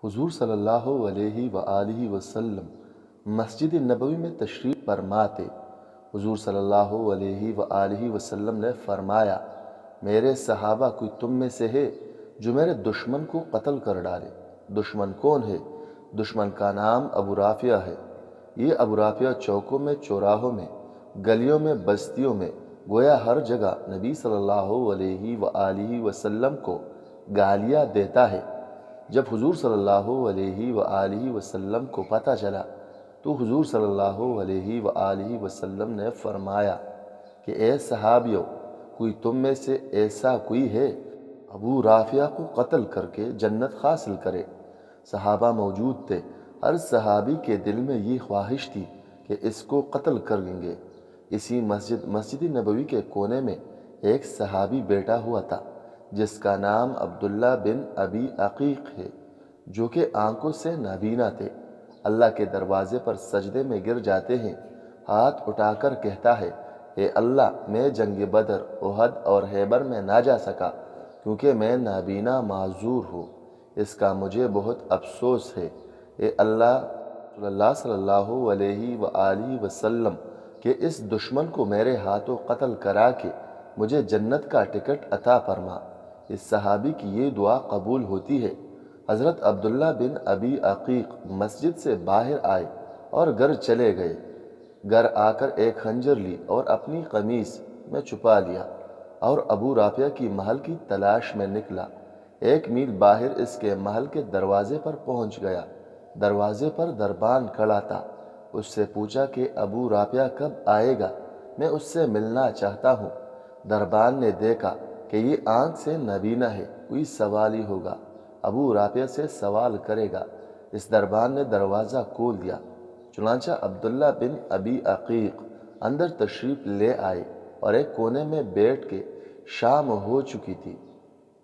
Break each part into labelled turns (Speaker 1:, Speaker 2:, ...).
Speaker 1: حضور صلی اللہ علیہ وآلہ وسلم مسجد نبوی میں تشریف فرما تھے۔ حضور صلی اللہ علیہ وآلہ وسلم نے فرمایا، میرے صحابہ کوئی تم میں سے ہے جو میرے دشمن کو قتل کر ڈالے؟ دشمن کون ہے؟ دشمن کا نام ابو رافع ہے۔ یہ ابو رافع چوکوں میں، چوراہوں میں، گلیوں میں، بستیوں میں، گویا ہر جگہ نبی صلی اللہ علیہ وآلہ وسلم کو گالیاں دیتا ہے۔ جب حضور صلی اللہ علیہ وآلہ وسلم کو پتہ چلا تو حضور صلی اللہ علیہ وآلہ وسلم نے فرمایا کہ اے صحابیوں، کوئی تم میں سے ایسا کوئی ہے ابو رافع کو قتل کر کے جنت حاصل کرے؟ صحابہ موجود تھے۔ ہر صحابی کے دل میں یہ خواہش تھی کہ اس کو قتل کریں گے۔ اسی مسجد نبوی کے کونے میں ایک صحابی بیٹھا ہوا تھا جس کا نام عبداللہ بن ابی عقیق ہے، جو کہ آنکھوں سے نابینا تھے۔ اللہ کے دروازے پر سجدے میں گر جاتے ہیں، ہاتھ اٹھا کر کہتا ہے، اے اللہ، میں جنگ بدر، احد اور خیبر میں نہ جا سکا کیونکہ میں نابینا معذور ہوں۔ اس کا مجھے بہت افسوس ہے۔ اے اللہ صلی اللہ علیہ وآلہ وسلم کہ اس دشمن کو میرے ہاتھوں قتل کرا کے مجھے جنت کا ٹکٹ عطا فرما۔ اس صحابی کی یہ دعا قبول ہوتی ہے۔ حضرت عبداللہ بن ابی عقیق مسجد سے باہر آئے اور گھر چلے گئے۔ گھر آ کر ایک خنجر لی اور اپنی قمیص میں چھپا لیا اور ابو رافع کی محل کی تلاش میں نکلا۔ 1 میل باہر اس کے محل کے دروازے پر پہنچ گیا۔ دروازے پر دربان کھڑا تھا۔ اس سے پوچھا کہ ابو رافع کب آئے گا؟ میں اس سے ملنا چاہتا ہوں۔ دربان نے دیکھا کہ یہ آنکھ سے نابینا ہے، کوئی سوال ہی ہوگا، ابو رافع سے سوال کرے گا۔ اس دربان نے دروازہ کھول دیا۔ چنانچہ عبداللہ بن ابی عقیق اندر تشریف لے آئے اور ایک کونے میں بیٹھ کے شام ہو چکی تھی۔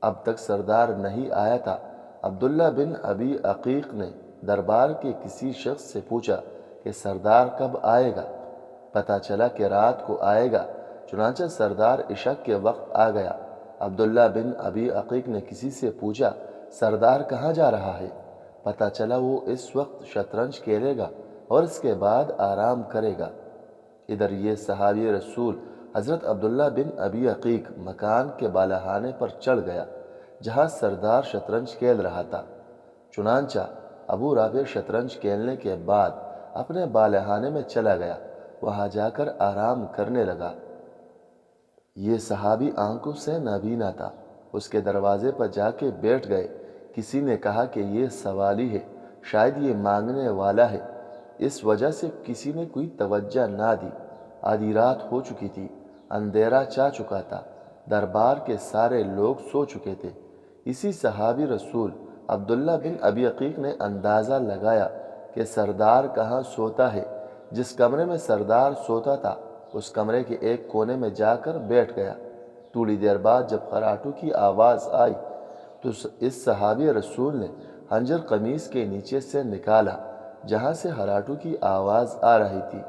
Speaker 1: اب تک سردار نہیں آیا تھا۔ عبداللہ بن ابی عقیق نے دربار کے کسی شخص سے پوچھا کہ سردار کب آئے گا؟ پتہ چلا کہ رات کو آئے گا۔ چنانچہ سردار عشاء کے وقت آ گیا۔ عبداللہ بن ابی عقیق نے کسی سے پوچھا، سردار کہاں جا رہا ہے؟ پتہ چلا وہ اس وقت شطرنج کھیلے گا اور اس کے بعد آرام کرے گا۔ ادھر یہ صحابی رسول حضرت عبداللہ بن ابی عقیق مکان کے بالخانے پر چڑھ گیا جہاں سردار شطرنج کھیل رہا تھا۔ چنانچہ ابو رافع شطرنج کھیلنے کے بعد اپنے بالخانے میں چلا گیا، وہاں جا کر آرام کرنے لگا۔ یہ صحابی آنکھوں سے نابینا تھا۔ اس کے دروازے پر جا کے بیٹھ گئے۔ کسی نے کہا کہ یہ سوالی ہے، شاید یہ مانگنے والا ہے۔ اس وجہ سے کسی نے کوئی توجہ نہ دی۔ آدھی رات ہو چکی تھی، اندھیرا چھا چکا تھا، دربار کے سارے لوگ سو چکے تھے۔ اسی صحابی رسول عبداللہ بن ابی عقیق نے اندازہ لگایا کہ سردار کہاں سوتا ہے۔ جس کمرے میں سردار سوتا تھا اس کمرے کے ایک کونے میں جا کر بیٹھ گیا۔ تھوڑی دیر بعد جب خراٹوں کی آواز آئی تو اس صحابی رسول نے خنجر قمیص کے نیچے سے نکالا جہاں سے خراٹوں کی آواز آ رہی تھی،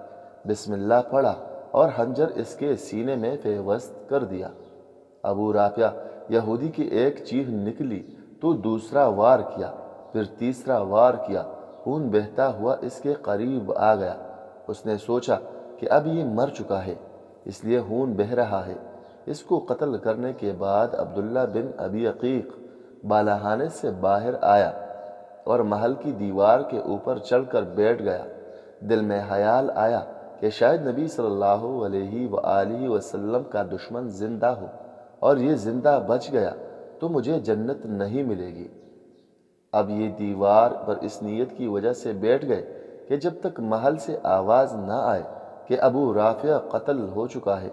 Speaker 1: بسم اللہ پڑھا اور خنجر اس کے سینے میں پیوست کر دیا۔ ابو رافع یہودی کی ایک چیخ نکلی تو دوسرا وار کیا، پھر تیسرا وار کیا۔ خون بہتا ہوا اس کے قریب آ گیا۔ اس نے سوچا کہ اب یہ مر چکا ہے، اس لیے خون بہہ رہا ہے۔ اس کو قتل کرنے کے بعد عبداللہ بن ابی عقیق بالخانے سے باہر آیا اور محل کی دیوار کے اوپر چڑھ کر بیٹھ گیا۔ دل میں خیال آیا کہ شاید نبی صلی اللہ علیہ وآلہ وسلم کا دشمن زندہ ہو اور یہ زندہ بچ گیا تو مجھے جنت نہیں ملے گی۔ اب یہ دیوار پر اس نیت کی وجہ سے بیٹھ گئے کہ جب تک محل سے آواز نہ آئے کہ ابو رافع قتل ہو چکا ہے،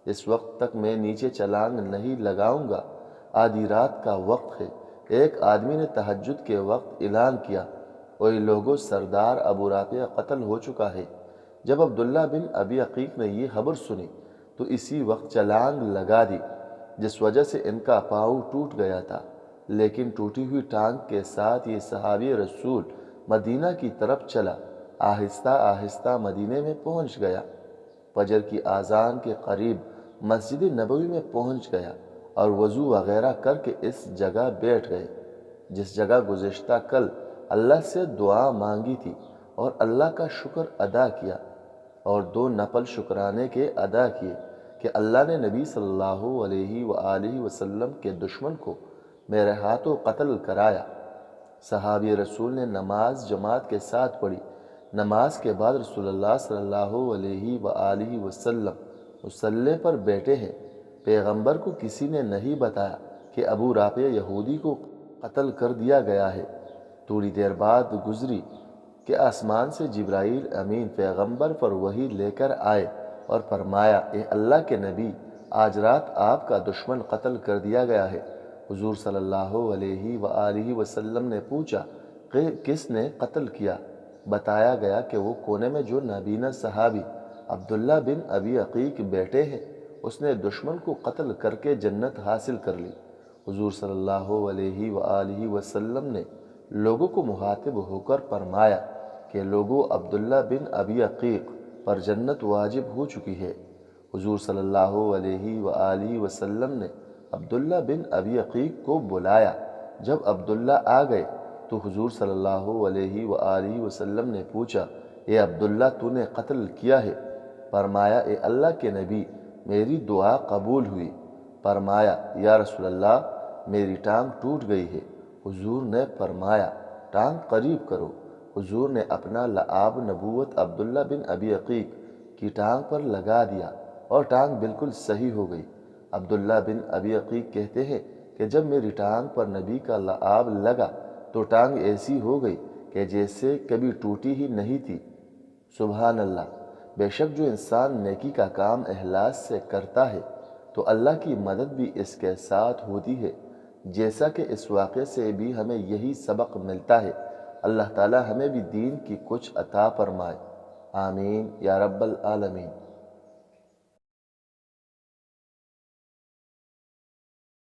Speaker 1: اس وقت تک میں نیچے چھلانگ نہیں لگاؤں گا۔ آدھی رات کا وقت ہے۔ ایک آدمی نے تہجد کے وقت اعلان کیا، اوئے لوگو، سردار ابو رافع قتل ہو چکا ہے۔ جب عبداللہ بن ابی عقیق نے یہ خبر سنی تو اسی وقت چھلانگ لگا دی، جس وجہ سے ان کا پاؤں ٹوٹ گیا تھا۔ لیکن ٹوٹی ہوئی ٹانگ کے ساتھ یہ صحابی رسول مدینہ کی طرف چلا، آہستہ آہستہ مدینے میں پہنچ گیا۔ فجر کی اذان کے قریب مسجد نبوی میں پہنچ گیا اور وضو وغیرہ کر کے اس جگہ بیٹھ گئے۔ جس جگہ گزشتہ کل اللہ سے دعا مانگی تھی اور اللہ کا شکر ادا کیا، اور 2 نفل شکرانے کے ادا کیے کہ اللہ نے نبی صلی اللہ علیہ وآلہ وسلم کے دشمن کو میرے ہاتھوں قتل کرایا۔ صحابی رسول نے نماز جماعت کے ساتھ پڑھی۔ نماز کے بعد رسول اللہ صلی اللہ علیہ وآلہ وسلم مصلی پر بیٹھے ہیں۔ پیغمبر کو کسی نے نہیں بتایا کہ ابو رافع یہودی کو قتل کر دیا گیا ہے۔ تھوڑی دیر بعد گزری کہ آسمان سے جبرائیل امین پیغمبر پر وحی لے کر آئے اور فرمایا، اے اللہ کے نبی، آج رات آپ کا دشمن قتل کر دیا گیا ہے۔ حضور صلی اللہ علیہ وآلہ وسلم نے پوچھا کہ کس نے قتل کیا؟ بتایا گیا کہ وہ کونے میں جو نابینا صحابی عبداللہ بن ابی عقیق بیٹھے ہیں، اس نے دشمن کو قتل کر کے جنت حاصل کر لی۔ حضور صلی اللہ علیہ وآلہ وسلم نے لوگوں کو مخاطب ہو کر فرمایا کہ لوگوں، عبداللہ بن ابی عقیق پر جنت واجب ہو چکی ہے۔ حضور صلی اللہ علیہ وآلہ وسلم نے عبداللہ بن ابی عقیق کو بلایا۔ جب عبداللہ آ گئے تو حضور صلی اللہ علیہ وآلہ وسلم نے پوچھا، اے عبداللہ، تو نے قتل کیا ہے؟ فرمایا، اے اللہ کے نبی، میری دعا قبول ہوئی۔ فرمایا، یا رسول اللہ، میری ٹانگ ٹوٹ گئی ہے۔ حضور نے فرمایا، ٹانگ قریب کرو۔ حضور نے اپنا لعاب نبوت عبداللہ بن ابی عقیق کی ٹانگ پر لگا دیا اور ٹانگ بالکل صحیح ہو گئی۔ عبداللہ بن ابی عقیق کہتے ہیں کہ جب میری ٹانگ پر نبی کا لعاب لگا تو ٹانگ ایسی ہو گئی کہ جیسے کبھی ٹوٹی ہی نہیں تھی۔ سبحان اللہ! بے شک جو انسان نیکی کا کام اخلاص سے کرتا ہے تو اللہ کی مدد بھی اس کے ساتھ ہوتی ہے، جیسا کہ اس واقعے سے بھی ہمیں یہی سبق ملتا ہے۔ اللہ تعالی ہمیں بھی دین کی کچھ عطا فرمائے، آمین یا رب العالمین۔